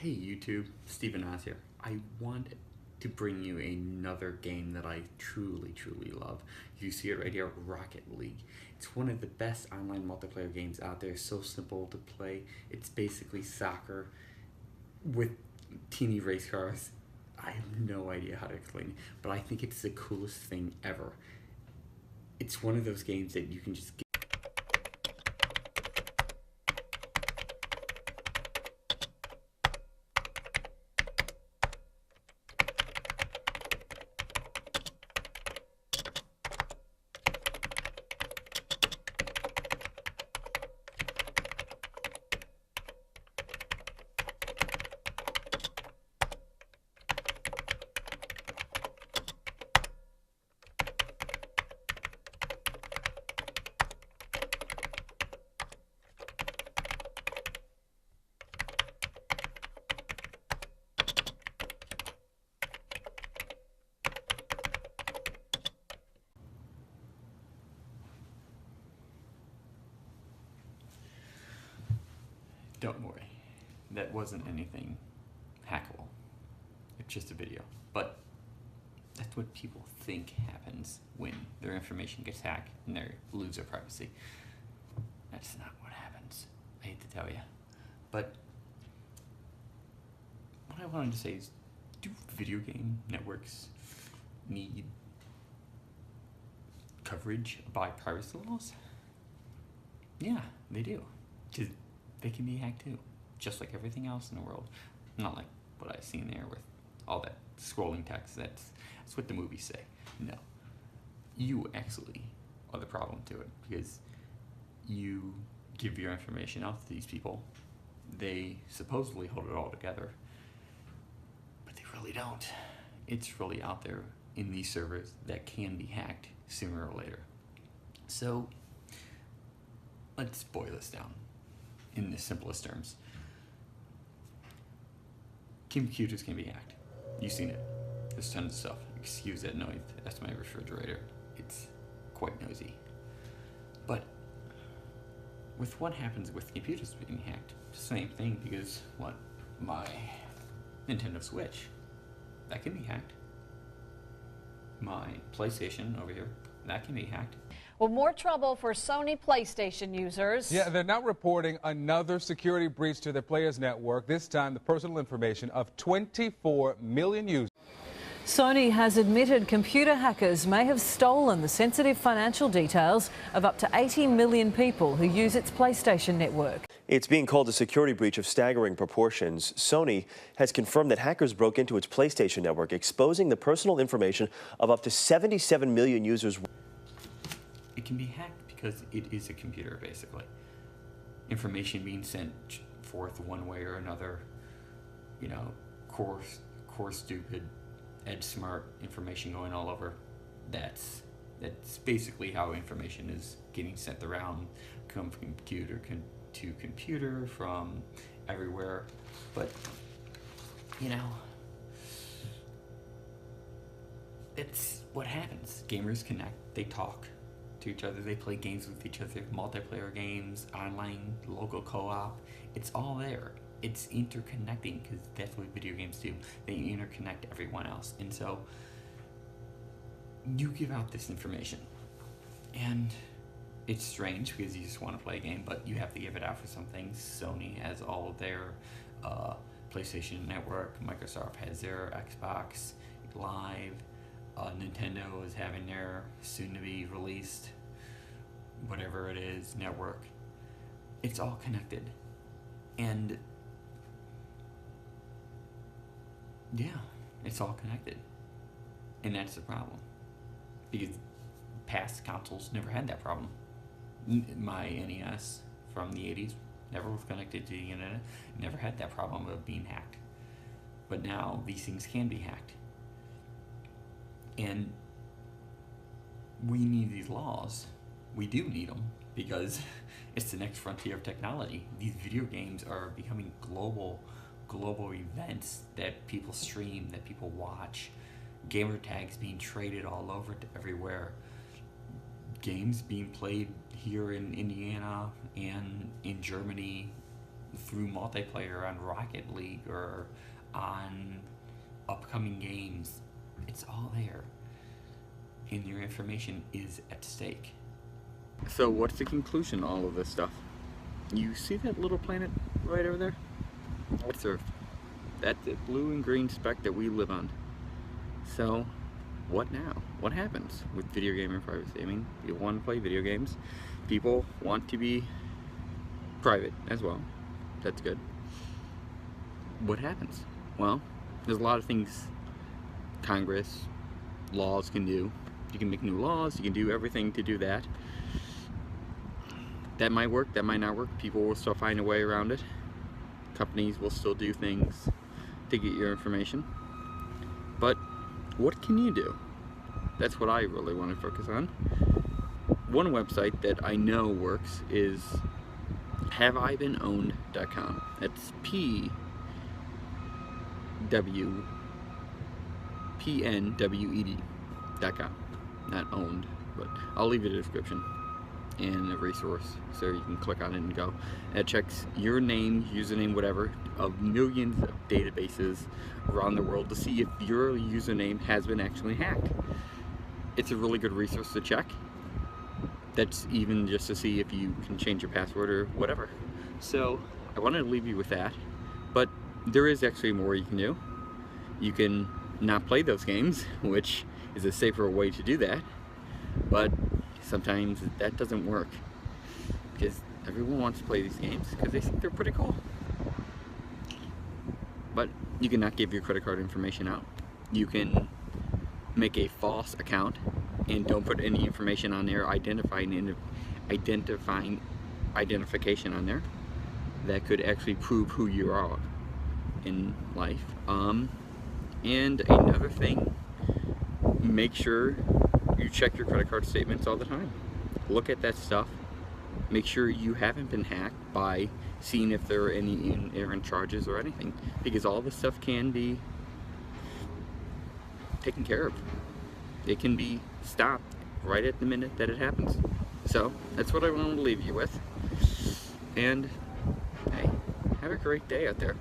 Hey YouTube, Steven Oz here. I want to bring you another game that I truly love. You see it right here, Rocket League. It's one of the best online multiplayer games out there, so simple to play. It's basically soccer with teeny race cars. I have no idea how to explain it, but I think it's the coolest thing ever. It's one of those games that you can just get. Don't worry, that wasn't anything hackable. It's just a video. But that's what people think happens when their information gets hacked and they lose their privacy. That's not what happens. I hate to tell you. But what I wanted to say is, do video game networks need coverage by privacy laws? Yeah, they do. 'Cause they can be hacked too, just like everything else in the world. Not like what I've seen there with all that scrolling text. That's what the movies say. No, you actually are the problem to it, because you give your information out to these people. They supposedly hold it all together, but they really don't. It's really out there in these servers that can be hacked sooner or later. So let's boil this down in the simplest terms. Computers can be hacked. You've seen it. There's tons of stuff. Excuse that noise. That's my refrigerator. It's quite noisy. But with what happens with computers being hacked, same thing, because my Nintendo Switch, that can be hacked. My PlayStation over here, that can be hacked. Well, more trouble for Sony PlayStation users. Yeah, they're now reporting another security breach to their players' network, this time the personal information of 24 million users. Sony has admitted computer hackers may have stolen the sensitive financial details of up to 80 million people who use its PlayStation network. It's being called a security breach of staggering proportions. Sony has confirmed that hackers broke into its PlayStation network, exposing the personal information of up to 77 million users. It can be hacked because it is a computer, basically. Information being sent forth one way or another, you know, core stupid, edge smart information going all over. That's basically how information is getting sent around, come from computer to computer, from everywhere. But, you know, it's what happens. Gamers connect, they talk to each other, they play games with each other, multiplayer games, online, local co-op. It's all there. It's interconnecting, because that's what video games do. They interconnect everyone else. And so you give out this information, and it's strange because you just want to play a game, but you have to give it out for some things. Sony has all of their PlayStation Network, Microsoft has their Xbox Live, Nintendo is having their soon-to-be released, whatever it is, network. It's all connected. And yeah, it's all connected. And that's the problem. Because past consoles never had that problem. My NES from the 80s never was connected to the internet, never had that problem of being hacked. But now these things can be hacked. And we need these laws. We do need them, because it's the next frontier of technology. These video games are becoming global events that people stream, that people watch. Gamer tags being traded all over everywhere. Games being played here in Indiana and in Germany through multiplayer on Rocket League or on upcoming games. It's all there. And your information is at stake. So what's the conclusion to all of this stuff? You see that little planet right over there? That's Earth. That's the blue and green speck that we live on. So, what now? What happens with video game privacy? I mean, you want to play video games. People want to be private as well. That's good. What happens? Well, there's a lot of things Congress, laws can do. You can make new laws, you can do everything to do that. That might work, that might not work. People will still find a way around it. Companies will still do things to get your information. But what can you do? That's what I really want to focus on. One website that I know works is haveibeenowned.com. That's PWPNWED.com. Not owned, but I'll leave it in the description and a resource so you can click on it and go. It checks your name, username, whatever, of millions of databases around the world to see if your username has been actually hacked. It's a really good resource to check. That's even just to see if you can change your password or whatever. So I wanted to leave you with that, but there is actually more you can do. You can not play those games, which is a safer way to do that, but sometimes that doesn't work because everyone wants to play these games because they think they're pretty cool. But you can not give your credit card information out. You can make a false account and don't put any information on there, identification on there that could actually prove who you are in life. And another thing, make sure you check your credit card statements all the time. Look at that stuff. Make sure you haven't been hacked by seeing if there are any errant charges or anything, because all this stuff can be taken care of. It can be stopped right at the minute that it happens. So that's what I wanted to leave you with. And hey, have a great day out there.